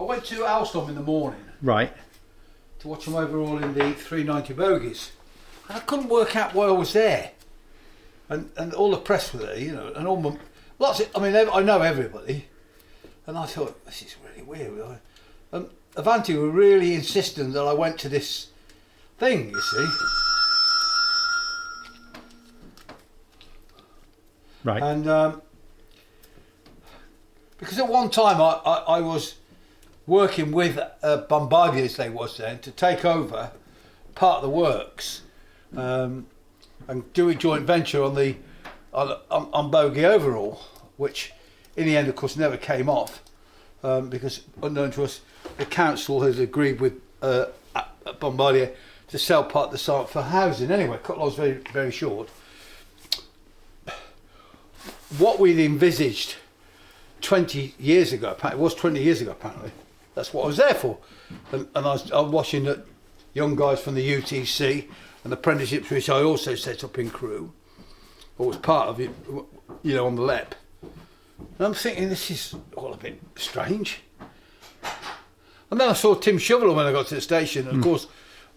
I went to Alstom in the morning. Right. To watch them overall in the 390 bogies. And I couldn't work out why I was there. And all the press were there, you know, and all my, I know everybody. And I thought, this is really weird. And Avanti were really insistent that I went to this thing, you see. Right. And because at one time I was working with Bombardiers, they was then, to take over part of the works and do a joint venture on Bogey Overall, which in the end of course never came off because unknown to us the council has agreed with Bombardier to sell part of the site for housing. Anyway, cut long story very, very short, what we'd envisaged 20 years ago, it was 20 years ago apparently, that's what I was there for. And I was watching the young guys from the UTC and apprenticeships, which I also set up in Crewe, or was part of it, you know, on the LEP. And I'm thinking, this is all a bit strange. And then I saw Tim Shoveler when I got to the station, and of course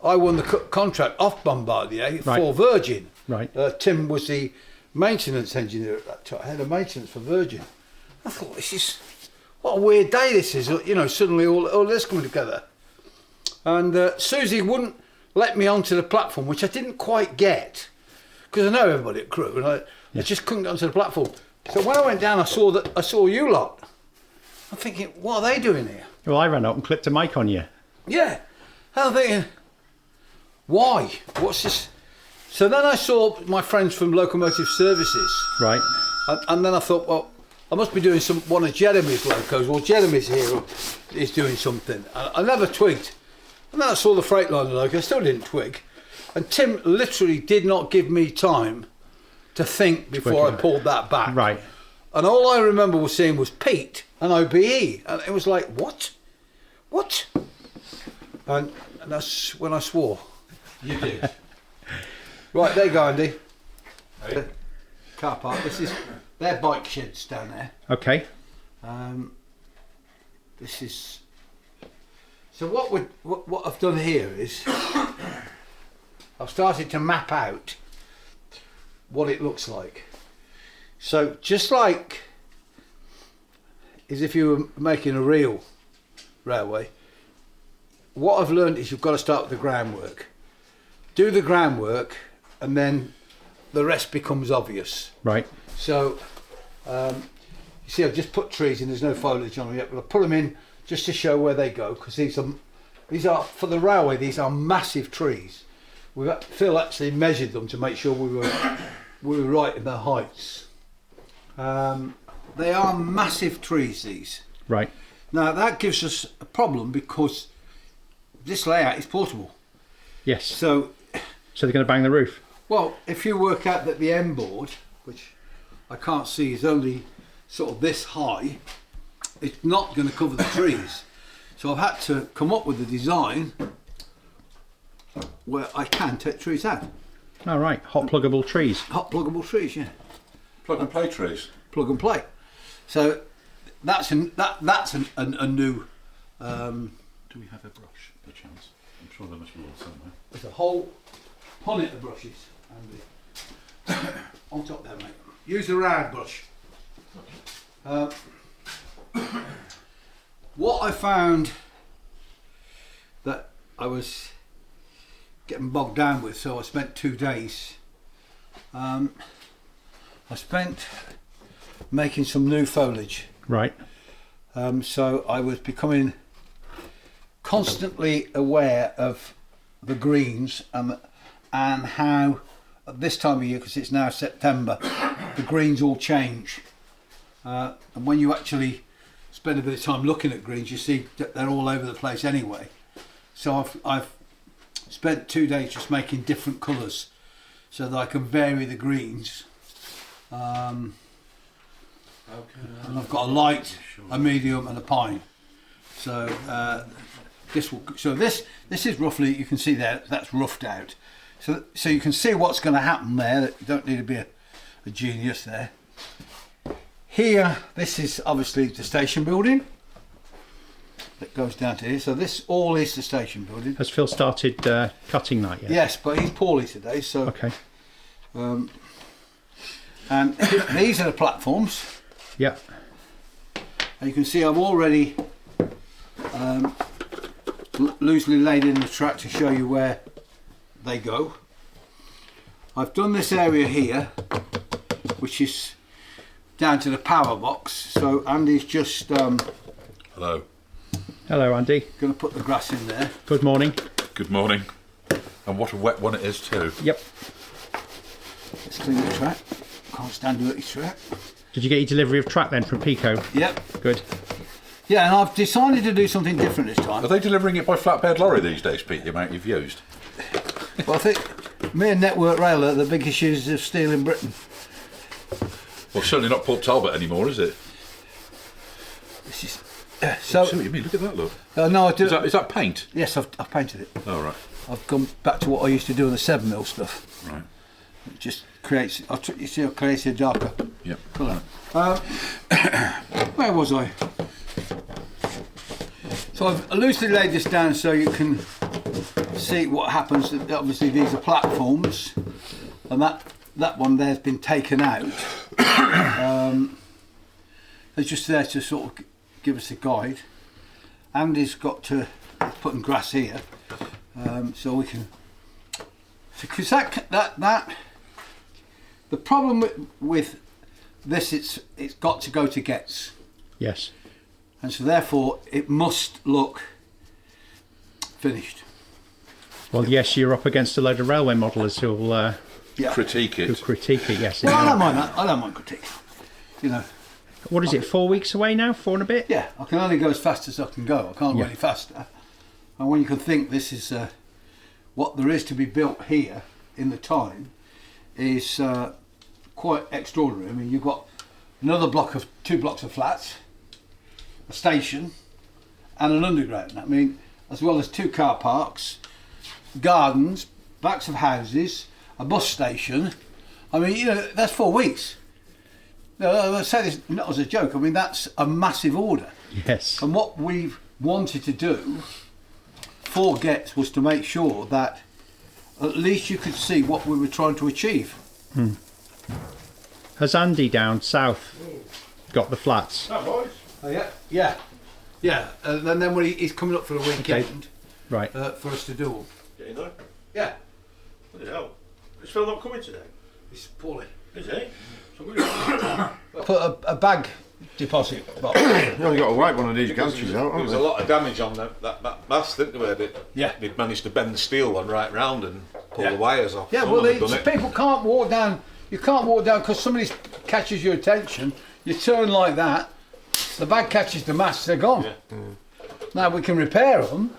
I won the contract off Bombardier for Virgin. Right. Tim was the maintenance engineer at that time, head of maintenance for Virgin. I thought, this is, what a weird day this is, you know, suddenly all this coming together. And Susie wouldn't let me onto the platform, which I didn't quite get, because I know everybody at Crewe, and I just couldn't get onto the platform. So when I went down, I saw you lot. I'm thinking, what are they doing here? Well, I ran up and clipped a mic on you. Yeah. And I'm thinking, why? What's this? So then I saw my friends from Locomotive Services. Right. And then I thought, well, I must be doing one of Jeremy's locos. Well, Jeremy's here is doing something. I never twigged. And then I saw the Freightliner loco, I still didn't twig. And Tim literally did not give me time to think before I pulled that back. Right. And all I remember was seeing was Pete and OBE. And it was like, what? What? And that's when I swore. You did. Right, there you go, Andy. Hey. Car park. This is their bike sheds down there. Okay. This is. So what I've done here is I've started to map out what it looks like. So just like as if you were making a real railway, what I've learned is you've got to start with the groundwork. Do the groundwork and then the rest becomes obvious. Right. So you see I've just put trees in, there's no foliage on them yet, but I put them in just to show where they go, because these are for the railway, these are massive trees. Phil actually measured them to make sure we were right in their heights. They are massive trees, these. Right. Now that gives us a problem because this layout is portable. Yes. So they're going to bang the roof? Well, if you work out that the end board, which I can't see is only sort of this high, it's not going to cover the trees. So I've had to come up with a design where I can take trees out. Oh, right. Hot pluggable trees. Hot pluggable trees, yeah. Plug and play trees. Plug and play. So that's a new. Do we have a brush, by chance? I'm sure there must be one somewhere. There's a whole punnet of brushes, Andy. On top there, mate. Use the round brush. What I found that I was getting bogged down with, so I spent 2 days. I spent making some new foliage. Right. So I was becoming constantly aware of the greens and how at this time of year, because it's now September, the greens all change. And when you actually spend a bit of time looking at greens, you see that they're all over the place anyway. So I've spent 2 days just making different colours so that I can vary the greens. And I've got a light, a medium, and a pine. So this is roughly, you can see there, that's roughed out. So you can see what's going to happen there. You don't need to be a genius there. Here, this is obviously the station building. that goes down to here. So this all is the station building. Has Phil started cutting that yet? Yes, but he's poorly today, so... Okay. And these are the platforms. Yeah. And you can see I've already loosely laid in the track to show you where they go. I've done this area here, which is down to the power box. So Andy's just Hello. Hello, Andy. going to put the grass in there. Good morning. Good morning. And what a wet one it is too. Yep. Let's clean the track. Can't stand dirty track. Did you get your delivery of track then from Pico? Yep. Good. Yeah, and I've decided to do something different this time. Are they delivering it by flatbed lorry these days, Pete, the amount you've used? Well, I think me and Network Rail are the biggest users of steel in Britain. Well, certainly not Port Talbot anymore, is it? This is so. See what you mean, look at that, look. No, I do. Is that paint? Yes, I've painted it. Oh, right. I've gone back to what I used to do on the 7mm stuff. Right. It just creates. You see, it creates a darker Yep. colour. Where was I? So I've loosely laid this down so you can see what happens. Obviously, these are platforms, and that one there's been taken out. It's just there to sort of give us a guide. Andy's got to put in grass here, so we can. Because that the problem with this, it's got to go to gets. Yes. And so therefore it must look finished. Well, yes, you're up against a load of railway modellers who'll Critique it. critique it, yes. Well, I don't mind that. I don't mind critique. You know. What is it, 4 weeks away now? 4 and a bit? Yeah, I can only go as fast as I can go. I can't go any faster. And when you can think this is what there is to be built here in the time is quite extraordinary. I mean, you've got another two blocks of flats, a station, and an underground. I mean, as well as 2 car parks, gardens, backs of houses, a bus station. I mean, you know, that's 4 weeks. No, I say this not as a joke. I mean, that's a massive order. Yes. And what we've wanted to do for Gets was to make sure that at least you could see what we were trying to achieve. Has Andy down south got the flats? Oh, yeah. And then when he's coming up for a weekend, Right. for us to do them. Get in there. Yeah, What the hell? Is Phil not coming today? it's poorly. Is he? So we're Put a bag deposit box. You only got to wipe one of these gantries out, There was a haven't lot of damage on that mast, didn't there? Yeah. They'd managed to bend the steel one right round and pull Yeah. the wires off. Yeah, Someone well, had done it. people can't walk down. You can't walk down because somebody catches your attention. You turn like that, the bag catches the mast, they're gone. Yeah. Now we can repair them,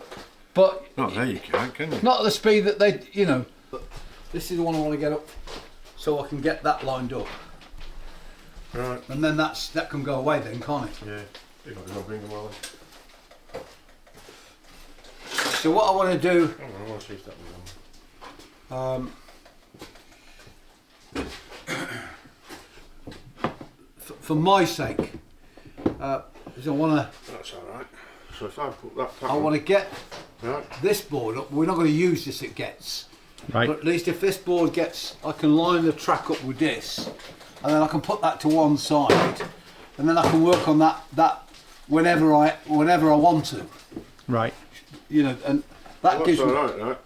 but they? Not there you can't, can you? not at the speed that they, you know. This is the one I want to get up, so I can get that lined up, Right. and then that can go away then, can't it? Yeah. If I can bring them all in. So what I want to do. I want to see if that was For my sake, is I want on. That's alright. So if I put that to. I want to get Right. this board up. We're not going to use this at Gets, Right. but at least if this board gets, I can line the track up with this, and then I can put that to one side, and then I can work on that whenever I want to. Right. You know, and that Well, gives that's me alright, right?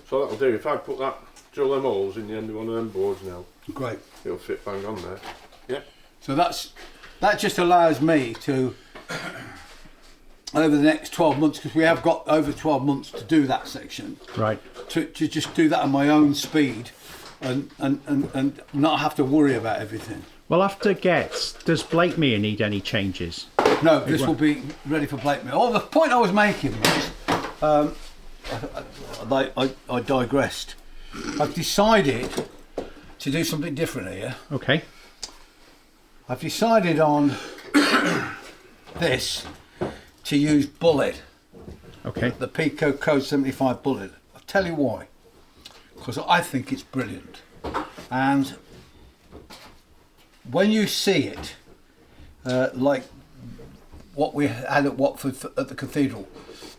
So that'll do. If I put that, drill them holes in the end of one of them boards now, great. it'll fit bang on there. Yeah. So that just allows me to, over the next 12 months, because we have got over 12 months to do that section, Right. to just do that at my own speed and not have to worry about everything. Well, after Gets, does Blakemere need any changes? No, this will be ready for Blakemere. Oh, the point I was making was, I digressed. I've decided to do something different here. Okay. I've decided on this to use Bullhead, Okay. the Pico Code 75 Bullhead. I'll tell you why. Because I think it's brilliant. And when you see it, like what we had at Watford at the cathedral,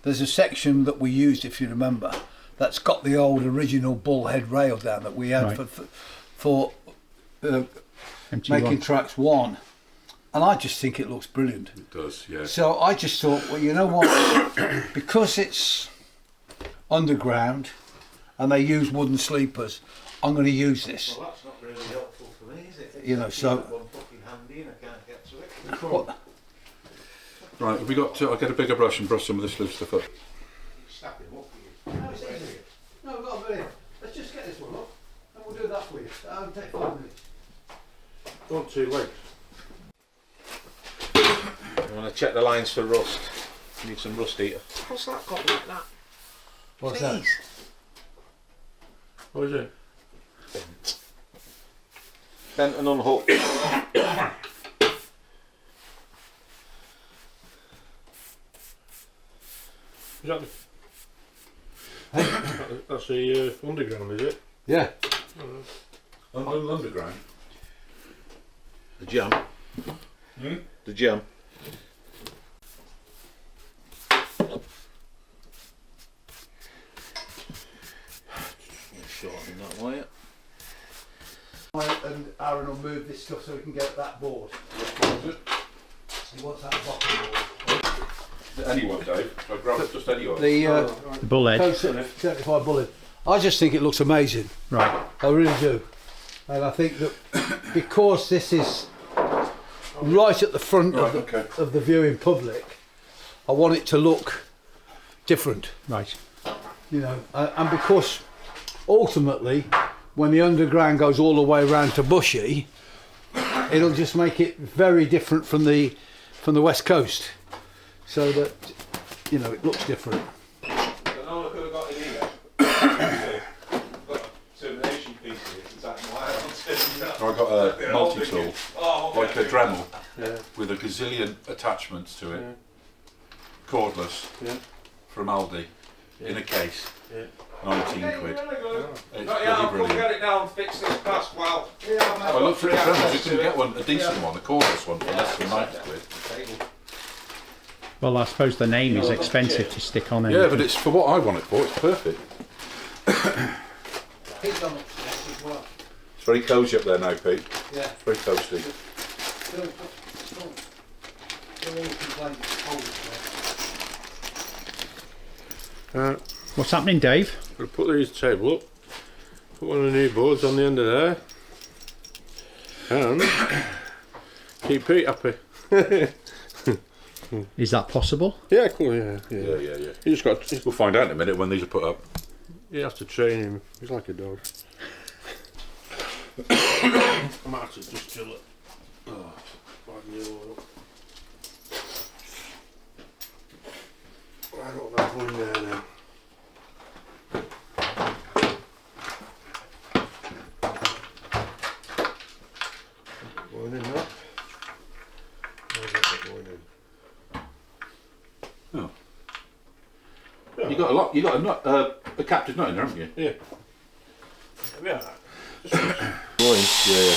there's a section that we used, if you remember, that's got the old original Bullhead rail down that we had Right. for MG1. making tracks 1. And I just think it looks brilliant. It does, yeah. So I just thought, well, you know what? Because it's underground and they use wooden sleepers, I'm going to use this. Well, that's not really helpful for me, is it? You know, so- One fucking handy and I can't get to it. What- Right, have we got to, I'll get a bigger brush and brush some of this loose stuff up. Snap him up for you. No, it's easy. No, I've got a minute. Let's just get this one up and we'll do that for you. That'll take 5 minutes. Don't too late. I'm going to check the lines for rust. Need some rust eater. How's that got like that? What's that? What is it? Bent and unhooked. Is that the... That's the underground, is it? Yeah. Underground? The jam. Hmm? The jam. Shorten that way. And Aaron will move this stuff so we can get at that board. He wants that bottom board. Anyone, Dave? So I grab just anyone. The Bullhead. Certified Bullhead. I just think it looks amazing. Right. I really do. And I think that because this is right at the front Right, okay. of the viewing public, I want it to look different. Right. You know, and because ultimately, when the underground goes all the way around to Bushy, it'll just make it very different from the west coast, so that you know it looks different. I know I could have got in here. Got a termination piece here. Is that why I got a multi-tool, Oh, okay. like a Dremel, with a gazillion attachments to it, cordless, from Aldi, in a case, 19 quid. It's Yeah, bloody I'll brilliant. get it down, fix this past while. I looked for the Dremels, you couldn't get one, a decent one, a cordless one, for less than 90 quid. Well, I suppose the name is expensive to stick on Yeah, anything. but it's for what I want it for, it's perfect. He's on upstairs as well. It's very cosy up there now, Pete. Yeah. It's very toasty. What's happening, Dave? We'll put these table up, put one of the new boards on the end of there, and keep Pete happy. Is that possible? Yeah, cool, yeah. You just got to, we'll find out in a minute when these are put up. You have to train him, he's like a dog. I might have to just chill it. Widen the oil up. I got that one there now. Going in that. Where's that going in? Oh. You got a lot. You got a nut, a captive nut in there, haven't you? Yeah. Yeah. Going. Yeah.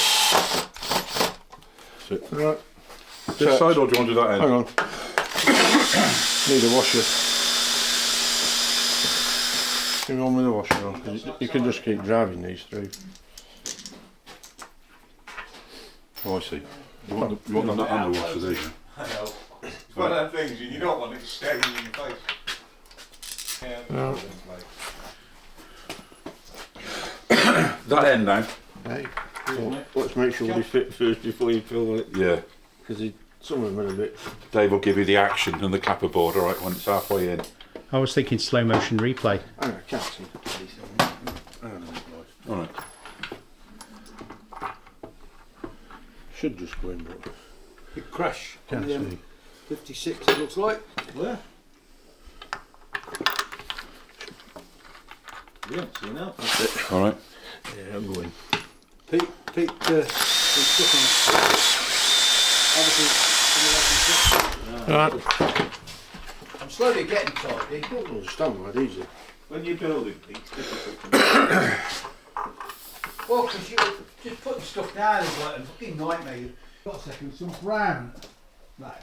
So, right. This side, or do you want to do that end? Hang on. Need a washer. Give me on with the washer on, 'cause you can just keep driving these through. Oh, I see. You want the nut and the washer, there you go. I know. It's one of them things you don't want it staring in your face. Yeah, No. That end now. Hey, let's make sure they fit first before you fill it, Yeah. because some of them are a bit. Dave will give you the action and the clapperboard, alright, when it's halfway in. I was thinking slow motion replay. I can't see. Alright. Should just go in, but Big crash. can't on the see. 56 it looks like. Where? Yeah, see now. Alright. Yeah, I'm going. Pete, been stuck on it. Right. I'm slowly getting tidy. I don't understand why these are. When you're building, it's difficult to Well, because you just putting stuff down is like a fucking nightmare. Got a second, some brown. Right.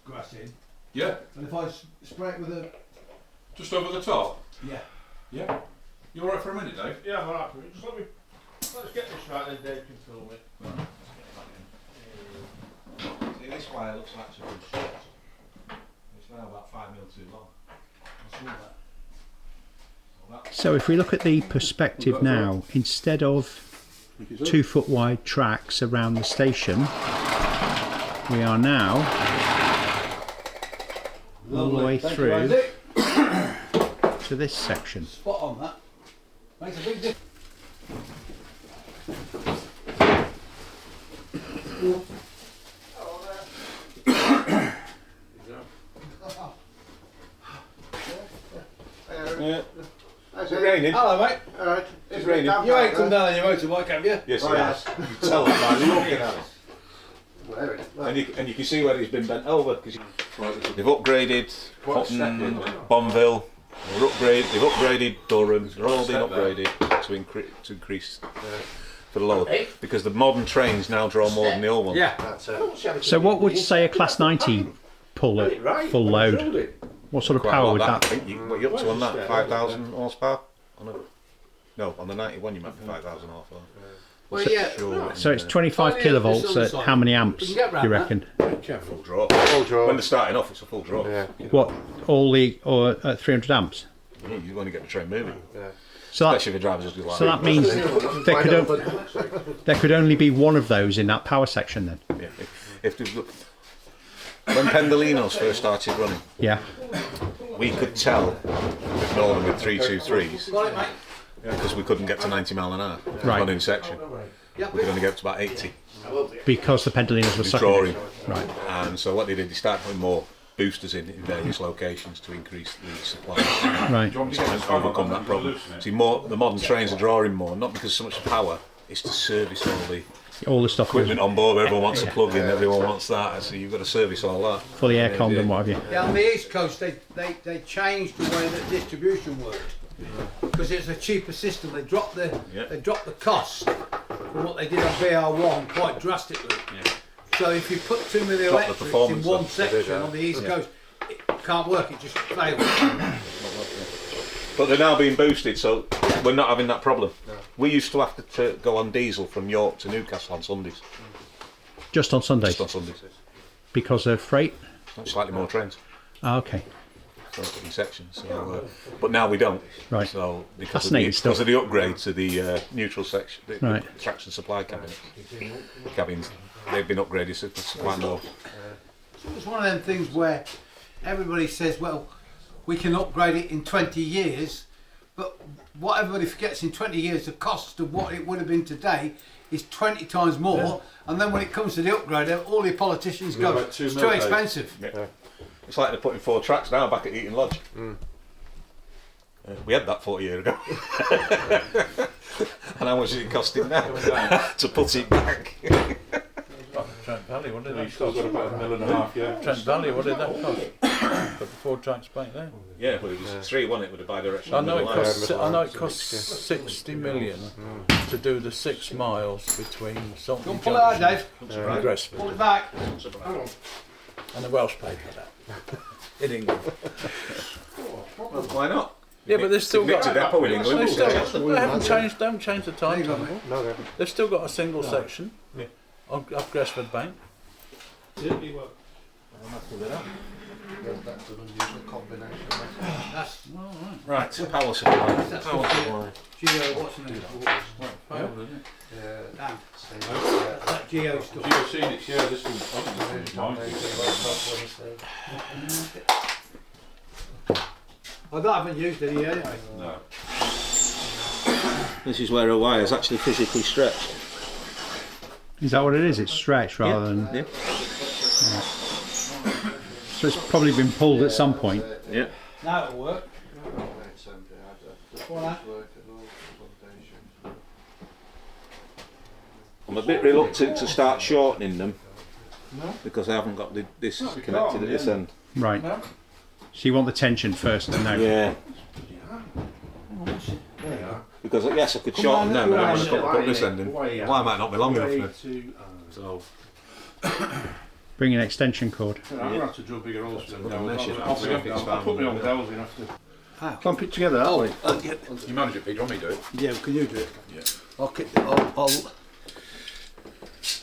grass in, Yeah, and if I spray it with a just over the top. yeah. Yeah. You alright for a minute, Dave? Yeah, I'm alright. Just let's get this right, then Dave can film it. See, this wire looks like some good shit. It's now about 5 mil too long. I'll see that. So if we look at the perspective now, instead of 2 foot wide tracks around the station, we are now all the way Thank you, through Isaac. to this section. Spot on that. Makes a big difference. Yeah. Is it raining? Hello, mate. Alright. It's raining. You ain't come down on your motorbike, have you? Yes, Oh, it has. You can tell that by looking at it. Where is it? And you can see where it's been bent over because they've upgraded Hutton, Bonville, they've upgraded Durham. They're all been upgraded to increase for the load because the modern trains now draw more than the old ones. Yeah. So what would say a Class 90 pull at full load? What sort of Quite a power lot would that. that? I think what you up to on that? 5,000 horsepower. On the 91 you might be 5,000 horsepower. Well, yeah. Sure. So it's 25 kilovolts at how many amps, do you reckon? Full draw. Full draw. When they're starting off, it's a full draw. Yeah. What, all the, or at 300 amps? You're going to get the train moving. So that, Especially if the drivers just do like so that means there could only be one of those in that power section then? Yeah. If when Pendolino's first started running, Yeah. we could tell with Northern with 323s because we couldn't get to 90 mile an hour Right. running section. We could only get up to about 80. Because the Pendolinos were sucking Drawing. it. Right. And so what they did, they started putting more boosters in various locations to increase the supply. Right. To overcome that problem. See, the modern trains are drawing more, not because so much power, it's to service all the Stuff equipment on board. Everyone wants a plug in, everyone wants that, so you've got to service all that. fully air-conned and what have you. Yeah, on the East Coast, they changed the way that distribution worked because it's a cheaper system. They dropped the cost from what they did on VR1 quite drastically. So if you put too many Drop the electrics in performance one up. section on the East Coast, it can't work. It just fails. But they're now being boosted, so we're not having that problem. We used to have to go on diesel from York to Newcastle on Sundays. Just on Sundays? Just on Sundays. Because of freight? Slightly more trains. Ah, okay. So in sections. So, but now we don't. Right. So Fascinating because of the upgrade to the neutral section, the Right. traction supply cabins, they've been upgraded to supply more. So it's one of them things where everybody says, well, we can upgrade it in 20 years, but what everybody forgets in 20 years, the cost of what it would have been today is 20 times more, and then when it comes to the upgrade, all the politicians go, about it's 2 too mil, expensive. Yeah. It's like they're putting 4 tracks now back at Eaton Lodge. We had that 40 years ago. And how much is it costing now to put it back? Trent Valley, what did that Still cost? got about $1.5 million, yeah. Trent Valley, what did that cost? For the 4 tracks back there. Yeah, but it was 3, wasn't it, with the bi-directional? I know it middle line. costs. I know it costs 60 million to do the 6 miles between Saltney Don't pull it out, Junction Dave. and Gresford, Pull it back. and the Welsh paid for that in England. Well, why not? Yeah, but they've still got. Nicked a depot in England. They, still, didn't they haven't changed. They haven't changed the There you go, timetable. mate. No, they haven't. They've still got a single section up Gresford Bank. That's Right, power supply. That's Power what supply. Geo, what's the name? Dan. That Geo stuff. Geoscenics, yeah, this one. I haven't used it yet anyway. No. This is where a wire is actually physically stretched. Is that what it is? It's stretched rather than... Yeah. So it's probably been pulled at some point. Yeah. Now it'll work. I'm a bit reluctant to start shortening them because I haven't got this connected at this end. Right. So you want the tension first to know. Yeah. Because yes, I could shorten them, but I'm just going to put this end in. Why might not be long enough now. So Bring an extension cord. I'm going to have to drill bigger holes for them dowels. I'll put me on dowels in after. Clamp it together, aren't we? You manage it, Pete. Do you want me to do it? Yeah, can you do it? Yeah. I'll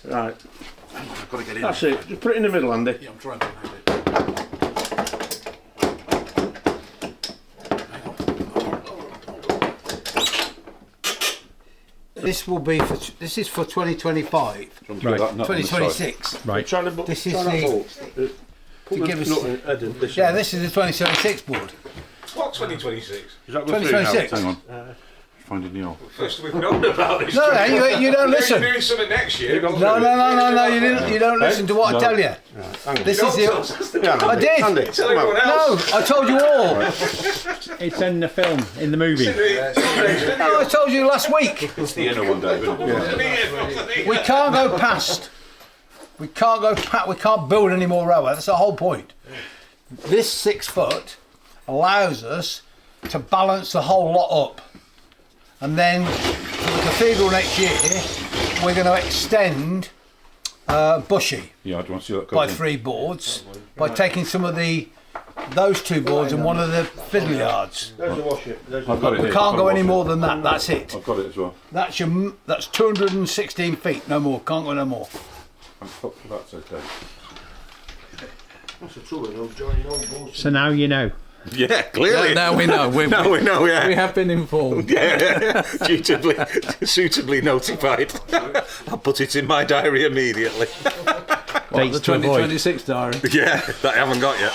Right, I've got to get in. that's it. Just put it in the middle, Andy. Yeah, I'm trying to find it. This will be for. This is for 2025, Right. 2026. Right. Trying to This is try that the- bolt. To give us. Head in this Yeah, one. this is the 2026 board. What 2026? Is that good 2026. Hang on. Finding the hole. First we've known about this. No, you don't listen. You're doing something next year. No, you don't listen to what I tell you. This is the. I did. Andy, Tell come everyone on. No, else. I told you all. It's in the film, in the movie. No, I told you last week. It's the inner one, David. We can't go past. We can't go past. We can't build any more railway. That's the whole point. This 6 foot allows us to balance the whole lot up, and then for the cathedral next year, we're going to extend Bushy Yeah, do you want to see that? by 3 boards by taking some of those 2 boards and one of the fiddle yards. There's the wash it. There's I've got it We here. can't go any more than that. That's it. I've got it as well. That's 216 feet. No more. Can't go no more. That's okay. That's the trouble with those joining old boards. So now you know. Yeah, clearly. Now we know. Now we know, yeah. We have been informed. Yeah, suitably notified. I'll put it in my diary immediately. Dates The to avoid. 2026 diary. Yeah, that I haven't got yet.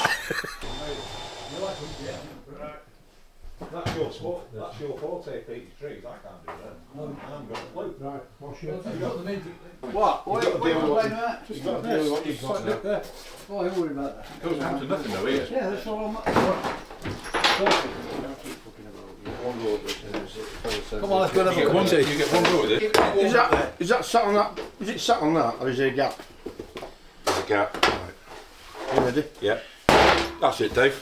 That's your sport. That's your forte, Pete. Trees. I can't do that. I haven't got a clue. Right, wash it. What? You've got to deal with what you've got to deal with what you've got now. Oh, I worry about that. It goes down to nothing though, here. Yeah, that's all I'm. Come on, let's go and have a cup of tea. You get one go with it. Is that sat on that? Is it sat on that, or is there a gap? There's a gap. You ready? Yeah. That's it, Dave.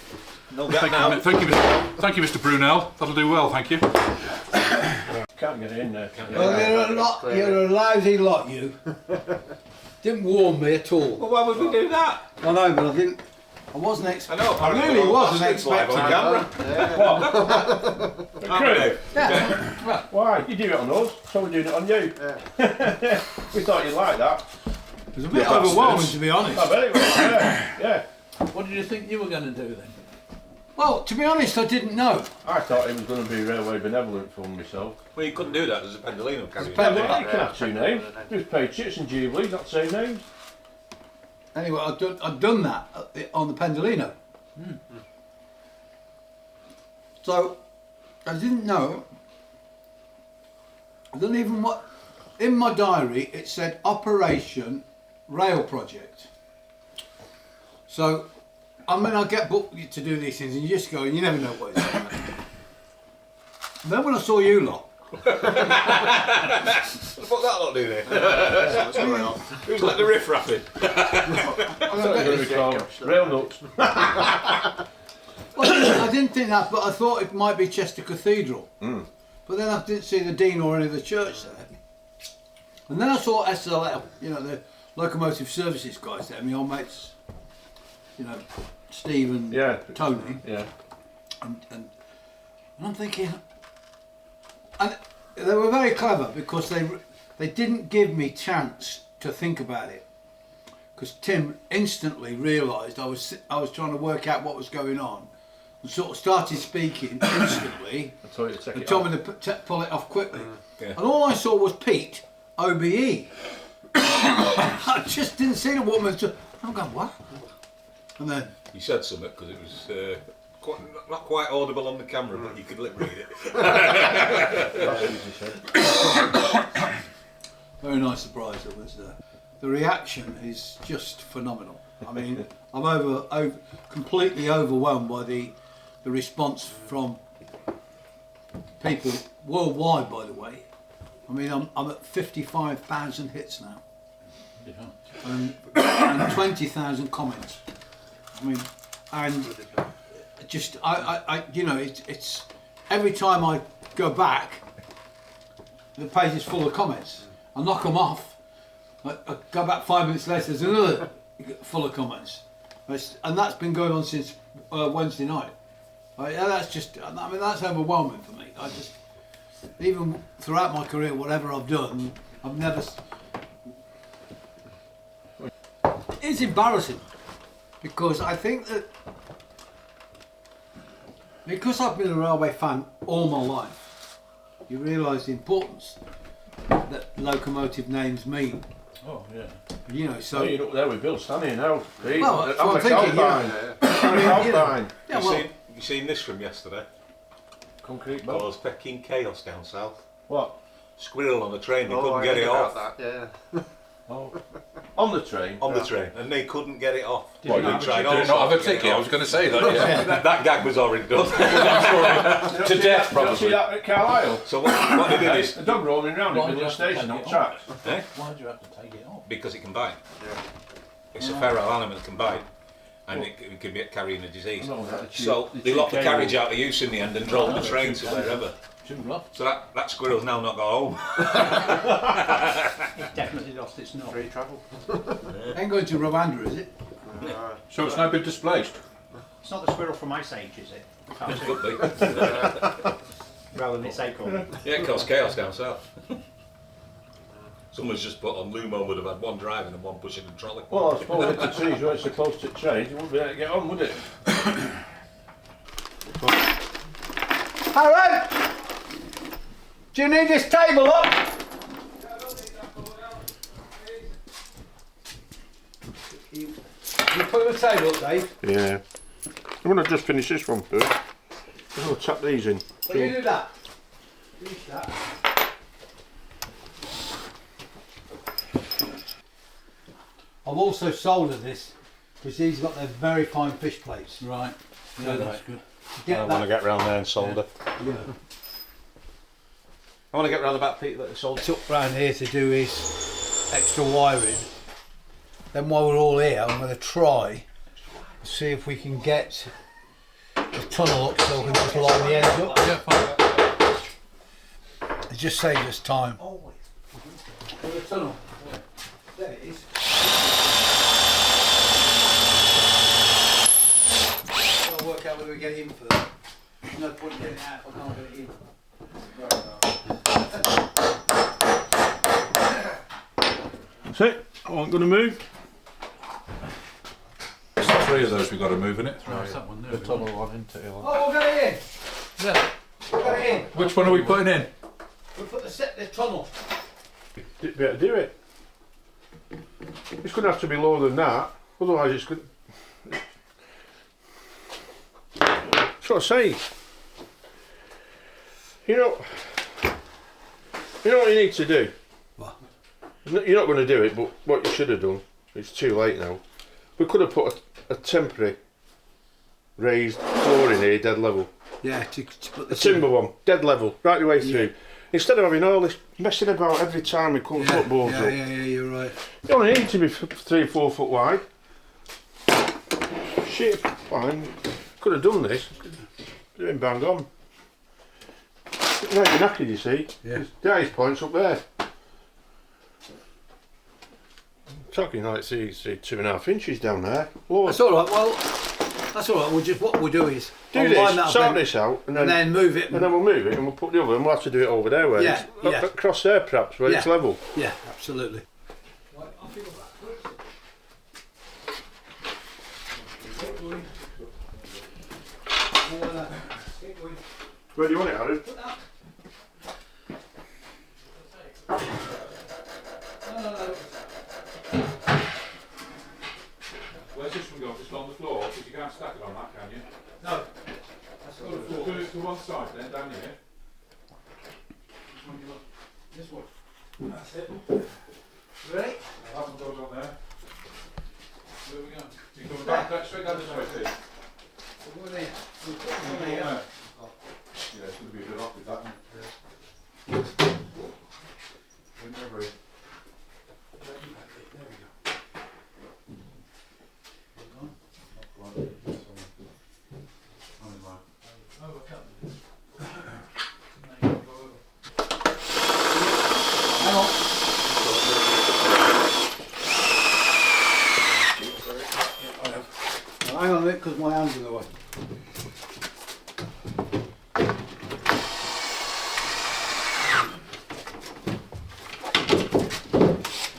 No gap Thank now. you, thank you, Mr. Brunel. That'll do well, thank you. Can't get it in there. Well, you're a lousy lot, you. Didn't warn me at all. Well, why would we do that? I know, but I didn't. I wasn't expecting. I know. I really wasn't Bastards live expecting on that. camera. Why? You do it on us, so we're doing it on you. We thought you'd like that. It was a bit overwhelming, to be honest. I bet it was, yeah. What did you think you were going to do then? Well, to be honest, I didn't know. I thought it was going to be Railway Benevolent for myself. Well, you couldn't do that. There's a Pendolino carrying You can have 2 names. Who's paid Chits and Jubilees, not the same names. Anyway, I'd done that on the Pendolino. So, I didn't know. I don't even what. In my diary, it said Operation Rail Project. So, I mean, I get booked to do these things, and you just go, and you never know what it's about. Then when I saw you lot, What the fuck that lot do there? Who's let the riff raff in? Railnuts. I didn't think that, but I thought it might be Chester Cathedral. But then I didn't see the dean or any of the church there. And then I saw SLL, you know, the locomotive services guys there, my old mates, you know, Steve and Tony. Yeah. And I'm thinking, and they were very clever because they didn't give me chance to think about it. Because Tim instantly realised I was trying to work out what was going on, and sort of started speaking instantly. I told you to take and it told off. me to pull it off quickly. Yeah. And all I saw was Pete, OBE. I just didn't see the woman. I'm going, what? And then, You said something because it was not quite audible on the camera, but you could lip read it. very nice surprise it was. The reaction is just phenomenal. I mean, I'm completely overwhelmed by the response from people worldwide, by the way. I mean, I'm at 55,000 hits now. Yeah. And 20,000 comments. I mean, and just, I you know, it's every time I go back, the page is full of comments. I knock them off. I go back 5 minutes later, there's another full of comments. And that's been going on since Wednesday night. That's just, I mean, that's overwhelming for me. I just, even throughout my career, whatever I've done, I've never. It's embarrassing because I think that because I've been a railway fan all my life, you realise the importance that locomotive names mean. Oh yeah. You know, so. Oh, you're up there with Bill standing now. Well, that's what I'm thinking. You seen this from yesterday? Concrete boat. Caused fucking chaos down south. What? Squirrel on the train, they Oh, couldn't I get heard it about off. that, yeah. Oh. On the train? On the train, and they couldn't get it off. What, They did tried you all not have a sorts to get ticket? it I off. was going to say that, yeah. that gag was already done. To death, Did you see probably. that at Carlisle? So what they did is, A dog roaming around in the Why middle do of the you have to station take on it the tracks. eh? Why do you have to take it off? Because it can bite. It's a feral animal that can bite, and it can be carrying a disease. No, that cheap- So the they cheap locked the cable. carriage out of use in the end and drove the train to wherever. So that squirrel's now not got home. It definitely lost its nut. Free travel. Ain't going to Rwanda, is it? So it's now been displaced. It's not the squirrel from Ice Age, is it? It could be. Rather than its acorn. Yeah, it caused chaos down south. Someone's just put on Lumo would have had one driving and one pushing the trolley. Well, I suppose if the trees weren't so close to trains, you wouldn't be able to get on, would it? Aaron! Do you need this table up? You put the table up, Dave? Yeah. I'm going to just finish this one first. I'm going to tap these in. Will you do that? Finish that. I've also soldered this because these got their very fine fish plates. Right. Yeah, that's good. Get I want to that. get round there and solder. Yeah. I want to get round the back feet that are soldered. Took round here to do is extra wiring. Then while we're all here, I'm going to try to see if we can get the tunnel up so we can just line the ends up. Yeah, fine. It just saves us time. The tunnel. There it is. I'll work out whether we get it in first. There's no point in getting it out if I can't get it in. That's it. I wasn't going to move. There's 3 of those we've got to move in it. Right, that one there. The tunnel one, isn't it? Oh, we'll get it in. Yeah. We'll get it in. Which one are we putting in? We'll put the tunnel. Better do it. It's going to have to be lower than that. Otherwise it's good. That's what I say. You know what you need to do? What? You're not going to do it, but what you should have done, it's too late now. We could have put a temporary raised floor in here, dead level. Yeah, to put A timber one, dead level, right the way through. Instead of having all this messing about every time we come footballs up. Yeah, you're right. You only need to be 3 or 4 foot wide. Shit, fine. Could have done this. Could have been bang on. Now you're knackered, you see. Yeah. The highest point's up there. Talking like, see 2.5 inches down there. Lord. That's all right. Well, that's all right. We'll just what we'll do is Do I'll this, line that up sort and this out, and and then move it. then we'll move it and we'll put the other, and we'll have to do it over there where Yeah, it's yeah. across there perhaps, where it's Yeah. level. Yeah, absolutely. Where do you want it, Aaron? Where's this one going? Just on the floor? Because you can't stack it on that, can you? No. Do it to one side then, down here. This one. That's it. Ready? That one goes on there. Where we go? You coming back straight down this way, Steve? We'll go there. We'll put Come it on there. there. Yeah, it's going to be a bit off with that one. Whenever it- Hang on. hang on a minute, because my hand's in the way.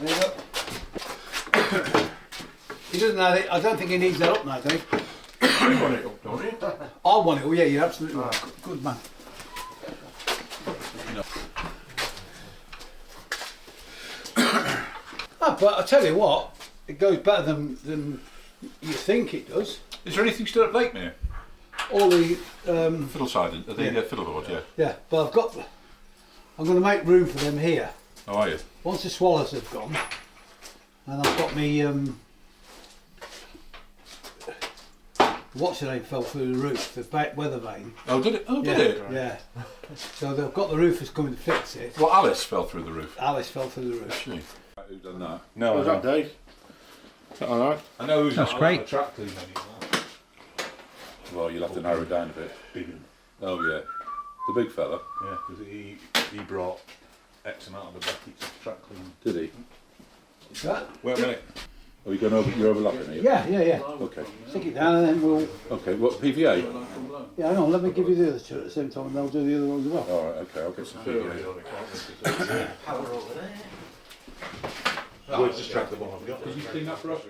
There you go. He doesn't have it. I don't think he needs that up now, Dave. You want it up, don't you? I want it. Oh yeah, you're absolutely right. Good man. But I tell you what, it goes better than you think it does. Is there anything still at Lakemere? All the Fiddleside, Fiddleboard, yeah. yeah, but I'm going to make room for them here. How are you? Once the swallows have gone, and I've got me what's the name fell through the roof, the weather vane. Oh, did it? Oh, Yeah, did it? yeah. So they've got the roofers coming to fix it. Well, Alice fell through the roof. Alice fell through the roof. She. Who's done that? No, Was that Dave? Is that alright? I know who's That's not great. on the track clean anymore. Well, you'll have to narrow it down a bit. Big. Oh yeah, the big fella. Yeah, because he brought X amount of the buckets of track clean. Did he? Is that? Wait a minute. Are you going over? You're overlapping, are you? Yeah. Okay. Stick it down and then we'll. Okay. What PVA? Yeah, hang on. Let me give you the other two at the same time, and they'll do the other ones as well. All right. Okay. I'll get some PVA. We'll just track the one I've got. Did you clean that for us?